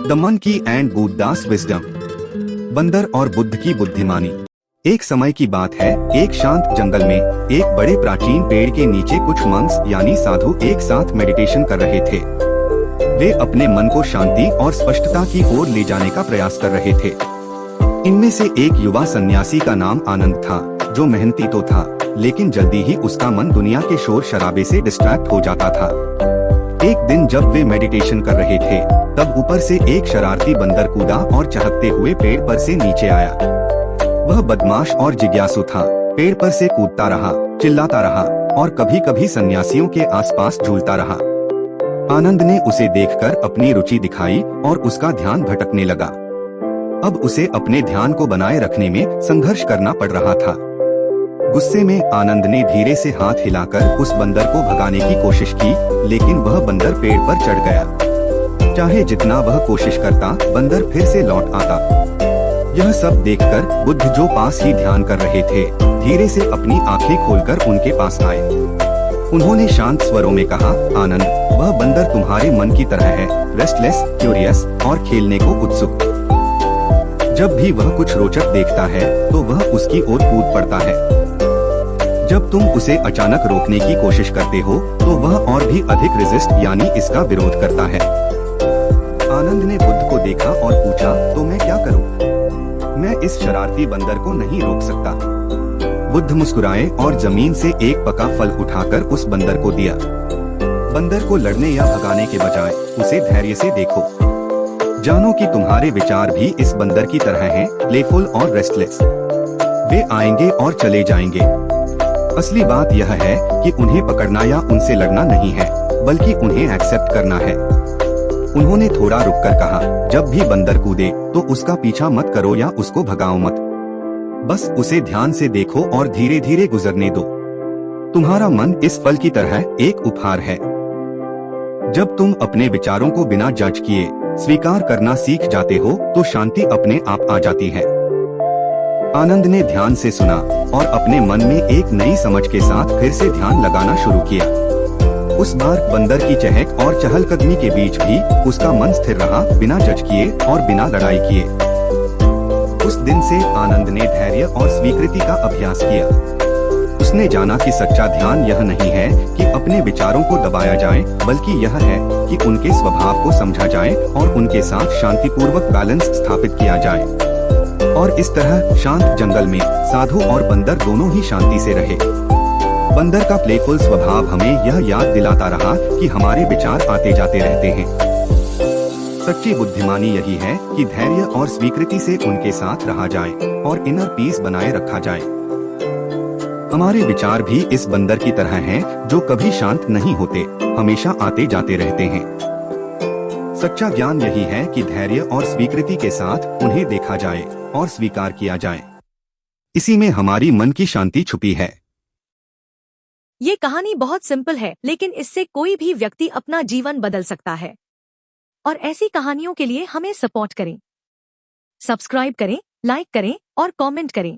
The monkey and Buddhas wisdom. बंदर और बुद्ध की बुद्धिमानी। एक समय की बात है, एक शांत जंगल में एक बड़े प्राचीन पेड़ के नीचे कुछ मंक्स यानी साधु एक साथ मेडिटेशन कर रहे थे। वे अपने मन को शांति और स्पष्टता की ओर ले जाने का प्रयास कर रहे थे। इनमें से एक युवा सन्यासी का नाम आनंद था, जो मेहनती तो था, लेकिन जल्दी ही उसका मन दुनिया के शोर शराबे से डिस्ट्रैक्ट हो जाता था। एक दिन जब वे मेडिटेशन कर रहे थे, तब ऊपर से एक शरारती बंदर कूदा और चहकते हुए पेड़ पर से नीचे आया। वह बदमाश और जिज्ञासु था, पेड़ पर से कूदता रहा, चिल्लाता रहा और कभी कभी सन्यासियों के आसपास झूलता रहा। आनंद ने उसे देखकर अपनी रुचि दिखाई और उसका ध्यान भटकने लगा। अब उसे अपने ध्यान को बनाए रखने में संघर्ष करना पड़ रहा था। गुस्से में आनंद ने धीरे से हाथ हिलाकर उस बंदर को भगाने की कोशिश की, लेकिन वह बंदर पेड़ पर चढ़ गया। चाहे जितना वह कोशिश करता, बंदर फिर से लौट आता। यह सब देखकर बुद्ध, जो पास ही ध्यान कर रहे थे, धीरे से अपनी आंखें खोलकर उनके पास आए। उन्होंने शांत स्वरों में कहा, आनंद, वह बंदर तुम्हारे मन की तरह है, रेस्टलेस, क्यूरियस और खेलने को उत्सुक। जब भी वह कुछ रोचक देखता है तो वह उसकी ओर कूद पड़ता है। जब तुम उसे अचानक रोकने की कोशिश करते हो तो वह और भी अधिक रेजिस्ट यानी इसका विरोध करता है। आनंद ने बुद्ध को देखा और पूछा, तो मैं क्या करूं? मैं इस शरारती बंदर को नहीं रोक सकता। बुद्ध मुस्कुराए और जमीन से एक पका फल उठाकर उस बंदर को दिया। बंदर को लड़ने या भगाने के बजाय उसे धैर्य से देखो। जानो कि तुम्हारे विचार भी इस बंदर की तरह हैं, प्लेफुल और रेस्टलेस। वे आएंगे और चले जाएंगे। असली बात यह है कि उन्हें पकड़ना या उनसे लड़ना नहीं है, बल्कि उन्हें एक्सेप्ट करना है। उन्होंने थोड़ा रुककर कहा, जब भी बंदर कूदे तो उसका पीछा मत करो या उसको भगाओ मत। बस उसे ध्यान से देखो और धीरे धीरे गुजरने दो। तुम्हारा मन इस फल की तरह एक उपहार है। जब तुम अपने विचारों को बिना जज किए स्वीकार करना सीख जाते हो तो शांति अपने आप आ जाती है। आनंद ने ध्यान से सुना और अपने मन में एक नई समझ के साथ फिर से ध्यान लगाना शुरू किया। उस बार बंदर की चहक और चहलकदमी के बीच भी उसका मन स्थिर रहा, बिना जज किए और बिना लड़ाई किए। उस दिन से आनंद ने धैर्य और स्वीकृति का अभ्यास किया। उसने जाना कि सच्चा ध्यान यह नहीं है कि अपने विचारों को दबाया जाए, बल्कि यह है कि उनके स्वभाव को समझा जाए और उनके साथ शांतिपूर्वक बैलेंस स्थापित किया जाए। और इस तरह शांत जंगल में साधु और बंदर दोनों ही शांति से रहे। बंदर का प्लेफुल स्वभाव हमें यह याद दिलाता रहा कि हमारे विचार आते जाते रहते हैं। सच्ची बुद्धिमानी यही है कि धैर्य और स्वीकृति से उनके साथ रहा जाए और इनर पीस बनाए रखा जाए। हमारे विचार भी इस बंदर की तरह हैं, जो कभी शांत नहीं होते, हमेशा आते जाते रहते हैं। सच्चा ज्ञान यही है कि धैर्य और स्वीकृति के साथ उन्हें देखा जाए और स्वीकार किया जाए। इसी में हमारी मन की शांति छुपी है। ये कहानी बहुत सिंपल है, लेकिन इससे कोई भी व्यक्ति अपना जीवन बदल सकता है। और ऐसी कहानियों के लिए हमें सपोर्ट करें, सब्सक्राइब करें, लाइक करें और कमेंट करें।